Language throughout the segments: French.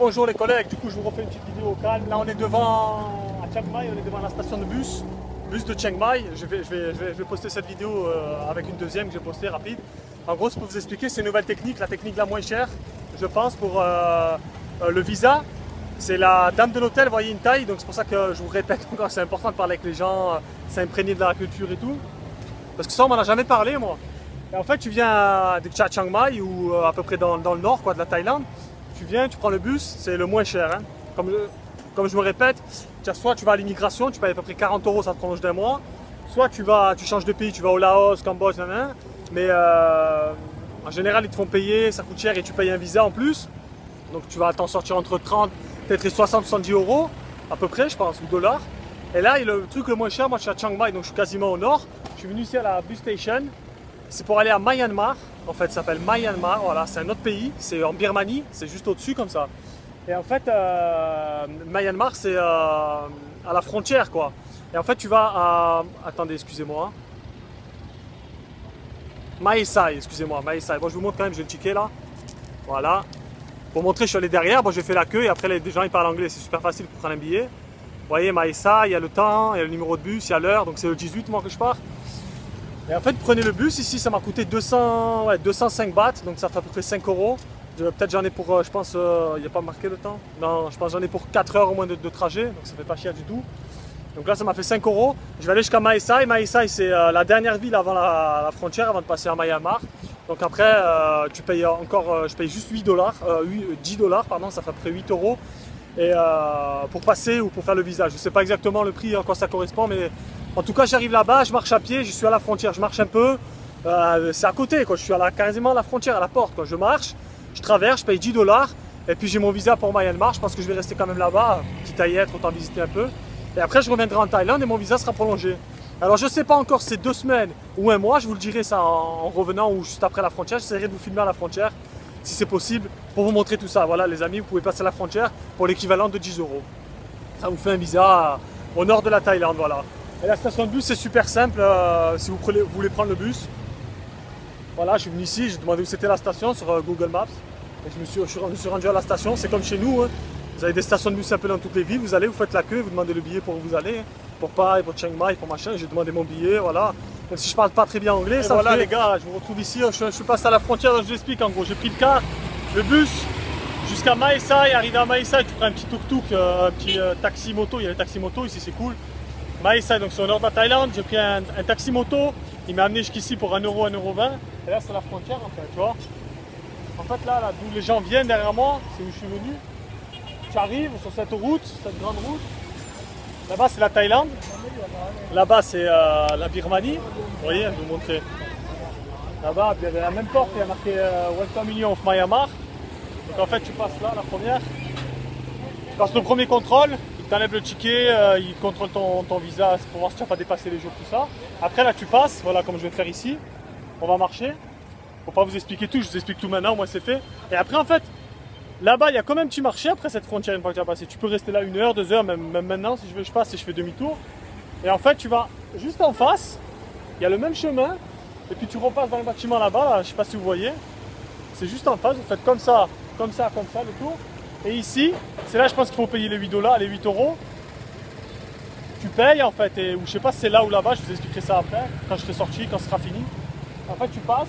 bonjour les collègues, du coup je vous refais une petite vidéo au calme. Là on est devant, à Chiang Mai, on est devant la station de bus de Chiang Mai. Je vais poster cette vidéo avec une deuxième que j'ai postée rapide. En gros, c'est pour vous expliquer, c'est une nouvelle technique, la technique la moins chère, je pense, pour le visa. C'est la dame de l'hôtel, voyez une taille, donc c'est pour ça que je vous répète encore, c'est important de parler avec les gens, s'imprégner de la culture et tout. Parce que ça on m'en a jamais parlé moi. Et en fait tu viens de Chiang Mai ou à peu près dans le nord quoi, de la Thaïlande. Tu viens, tu prends le bus, c'est le moins cher. Hein. Comme je me répète, soit tu vas à l'immigration, tu payes à peu près 40 €, ça te prolonge d'un mois. Soit tu changes de pays, tu vas au Laos, Cambodge, mais en général ils te font payer, ça coûte cher et tu payes un visa en plus. Donc tu vas t'en sortir entre 30, peut-être 60-70 € à peu près je pense, ou dollars. Et là le truc le moins cher, moi je suis à Chiang Mai, donc je suis quasiment au nord. Je suis venu ici à la bus station, c'est pour aller à Myanmar. En fait, ça s'appelle Myanmar, voilà, c'est un autre pays, c'est en Birmanie, c'est juste au-dessus comme ça. Et en fait, Myanmar, c'est à la frontière, quoi. Et en fait, tu vas à... Attendez, excusez-moi. Mae Sai, excusez-moi, Mae Sai. Bon, je vous montre quand même, j'ai le ticket là. Voilà. Pour montrer, je suis allé derrière, bon, j'ai fait la queue et après, les gens, ils parlent anglais, c'est super facile pour prendre un billet. Vous voyez, Mae Sai, il y a le temps, il y a le numéro de bus, il y a l'heure, donc c'est le 18, moi, que je pars. Et en fait, prenez le bus, ici ça m'a coûté 205 bahts, donc ça fait à peu près 5 €. Peut-être j'en ai pour, je pense, il n'y a pas marqué le temps. Non, je pense j'en ai pour 4 heures au moins de trajet, donc ça fait pas cher du tout. Donc là ça m'a fait 5 €. Je vais aller jusqu'à Mae Sai. Mae Sai c'est la dernière ville avant la frontière, avant de passer à Myanmar. Donc après, tu payes encore, je paye juste 10 $, pardon, ça fait à peu près 8 €. Et pour passer ou pour faire le visa, je ne sais pas exactement le prix, à quoi ça correspond, mais en tout cas j'arrive là-bas, je marche à pied, je suis à la frontière, je marche un peu, c'est à côté, quoi. Je suis quasiment à la frontière, à la porte, quoi. Je marche, je traverse, je paye 10 $, et puis j'ai mon visa pour Myanmar, je pense que je vais rester quand même là-bas, quitte à y être, autant visiter un peu. Et après je reviendrai en Thaïlande et mon visa sera prolongé. Alors je ne sais pas encore si c'est 2 semaines ou un mois, je vous le dirai ça en revenant ou juste après la frontière, j'essaierai de vous filmer à la frontière, si c'est possible, pour vous montrer tout ça. Voilà les amis, vous pouvez passer la frontière pour l'équivalent de 10 €. Ça vous fait un visa au nord de la Thaïlande, voilà. Et la station de bus c'est super simple, si vous voulez prendre le bus. Voilà, je suis venu ici, j'ai demandé où c'était la station sur Google Maps. Et je me suis rendu à la station, c'est comme chez nous. Hein. Vous avez des stations de bus un peu dans toutes les villes, vous allez, vous faites la queue, vous demandez le billet pour où vous allez. Hein. Pour Pai, pour Chiang Mai, pour machin, j'ai demandé mon billet, voilà. Même si je parle pas très bien anglais, et ça voilà les gars, je vous retrouve ici, je suis passé à la frontière, donc je vous explique en gros. J'ai pris le car, le bus, jusqu'à Mae Sai. Arrivé à Mae Sai, tu prends un petit tuk-tuk, un petit taxi moto, il y a les taxis moto ici, c'est cool. Mae Sai, donc c'est au nord de la Thaïlande, j'ai pris un taxi moto, il m'a amené jusqu'ici pour 1 €, 1,20 €. Et là c'est la frontière en fait, tu vois. En fait là d'où les gens viennent derrière moi, c'est où je suis venu. Tu arrives sur cette route, cette grande route. Là-bas c'est la Thaïlande, là-bas c'est la Birmanie, vous voyez, je vais vous montrer. Là-bas, il y avait la même porte, il y a marqué Welcome Union of Myanmar. Donc en fait tu passes là, la première. Tu passes le premier contrôle, il t'enlève le ticket, il contrôle ton visa pour voir si tu n'as pas dépassé les jours, tout ça. Après là tu passes, voilà comme je vais faire ici, on va marcher. Faut pas vous expliquer tout, je vous explique tout maintenant, moi c'est fait. Et après en fait, là-bas il y a quand même un petit marché après cette frontière une fois que tu as passé. Tu peux rester là 1 heure, 2 heures, même maintenant si je veux je passe et je fais demi-tour. Et en fait tu vas juste en face, il y a le même chemin, et puis tu repasses dans le bâtiment là-bas, là, je sais pas si vous voyez. C'est juste en face, vous faites comme ça, le tour. Et ici, c'est là je pense qu'il faut payer les 8 $, les 8 €. Tu payes en fait, ou je sais pas si c'est là ou là-bas, je vous expliquerai ça après, quand je serai sorti, quand ce sera fini. En fait tu passes,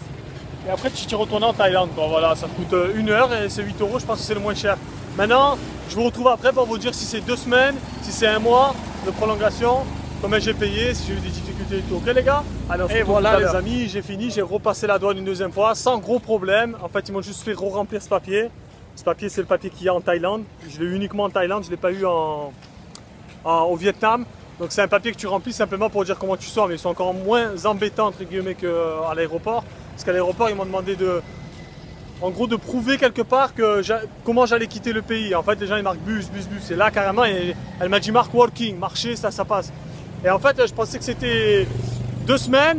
et après tu retournes en Thaïlande, quoi. Voilà, ça te coûte 1 heure et c'est 8 €, je pense que c'est le moins cher. Maintenant, je vous retrouve après pour vous dire si c'est 2 semaines, si c'est 1 mois de prolongation, combien j'ai payé, si j'ai eu des difficultés et tout. Ok les gars? Alors, et voilà les amis, j'ai fini, j'ai repassé la douane une deuxième fois, sans gros problème. En fait, ils m'ont juste fait remplir ce papier. Ce papier, c'est le papier qu'il y a en Thaïlande. Je l'ai eu uniquement en Thaïlande, je ne l'ai pas eu au Vietnam. Donc c'est un papier que tu remplis simplement pour dire comment tu sors, mais ils sont encore moins embêtants entre guillemets qu'à l'aéroport. Parce qu'à l'aéroport, ils m'ont demandé en gros de prouver quelque part comment j'allais quitter le pays. En fait, les gens ils marquent bus. Et là carrément, elle m'a dit marque working, marcher, ça passe. Et en fait, je pensais que c'était 2 semaines.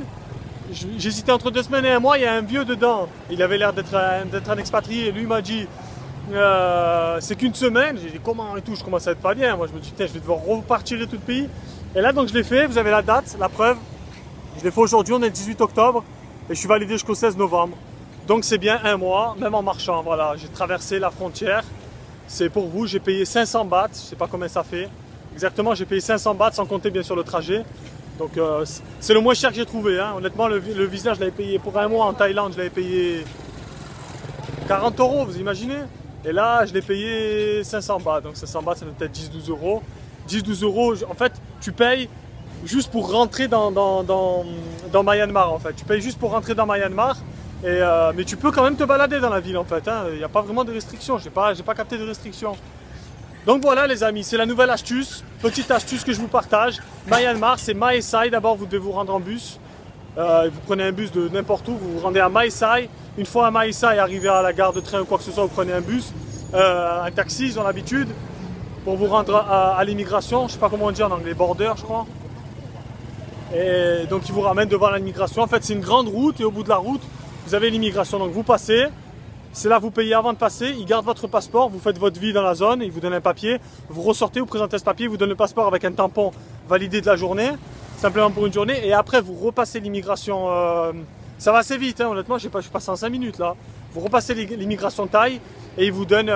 J'hésitais entre 2 semaines et 1 mois. Il y a un vieux dedans. Il avait l'air d'être un expatrié. Lui m'a dit c'est qu'1 semaine. J'ai dit comment et tout. Je commence à être pas bien. Moi, je me dis putain, je vais devoir repartir et tout le pays. Et là, donc je l'ai fait. Vous avez la date, la preuve. Je l'ai fait aujourd'hui. On est le 18 octobre et je suis validé jusqu'au 16 novembre. Donc c'est bien 1 mois, même en marchant. Voilà, j'ai traversé la frontière. c'est pour vous. J'ai payé 500 bahts, je sais pas combien ça fait. Exactement, j'ai payé 500 bahts sans compter bien sûr le trajet. Donc c'est le moins cher que j'ai trouvé. Hein. Honnêtement, le visa, je l'avais payé pour un mois en Thaïlande, je l'avais payé 40 €, vous imaginez? Et là, je l'ai payé 500 bahts. Donc 500 bahts, ça fait peut-être 10-12 €. 10-12 €, en fait, tu payes juste pour rentrer dans Myanmar, en fait. Tu payes juste pour rentrer dans Myanmar. Mais tu peux quand même te balader dans la ville, en fait. Hein. Il n'y a pas vraiment de restrictions. J'ai pas capté de restrictions. Donc voilà les amis, c'est la nouvelle astuce, petite astuce que je vous partage. Myanmar, c'est Mae Sai, d'abord vous devez vous rendre en bus. Vous prenez un bus de n'importe où, vous vous rendez à Mae Sai. Une fois à Mae Sai, arrivé à la gare de train ou quoi que ce soit, vous prenez un bus, un taxi, ils ont l'habitude, pour vous rendre à l'immigration. Je ne sais pas comment on dit en anglais, border je crois. Et donc ils vous ramènent devant l'immigration. En fait c'est une grande route et au bout de la route, vous avez l'immigration. Donc vous passez. C'est là vous payez avant de passer, ils gardent votre passeport, vous faites votre vie dans la zone, ils vous donnent un papier, vous ressortez, vous présentez ce papier, ils vous donnent le passeport avec un tampon validé de la journée, simplement pour une journée, et après vous repassez l'immigration, ça va assez vite, hein, honnêtement, je passe en 5 minutes là. Vous repassez l'immigration Thaï et ils vous donnent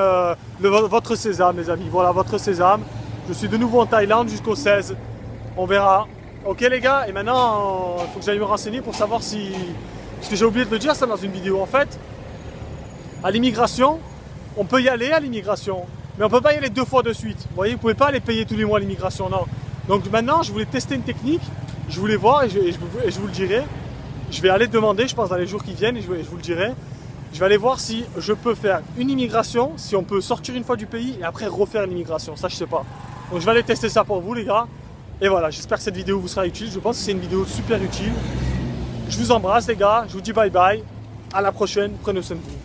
votre sésame les amis, voilà votre sésame. Je suis de nouveau en Thaïlande jusqu'au 16, on verra. Ok les gars, et maintenant il faut que j'aille me renseigner pour savoir si, parce que j'ai oublié de le dire ça dans une vidéo en fait. À l'immigration, on peut y aller à l'immigration, mais on ne peut pas y aller 2 fois de suite. Vous voyez, vous ne pouvez pas aller payer tous les mois l'immigration, non. Donc maintenant, je voulais tester une technique, je voulais voir et je vous le dirai. Je vais aller demander, je pense, dans les jours qui viennent, et je vous le dirai. Je vais aller voir si je peux faire une immigration, si on peut sortir une fois du pays et après refaire l'immigration. Ça, je ne sais pas. Donc je vais aller tester ça pour vous, les gars. Et voilà, j'espère que cette vidéo vous sera utile. Je pense que c'est une vidéo super utile. Je vous embrasse, les gars. Je vous dis bye bye. À la prochaine. Prenez soin de vous.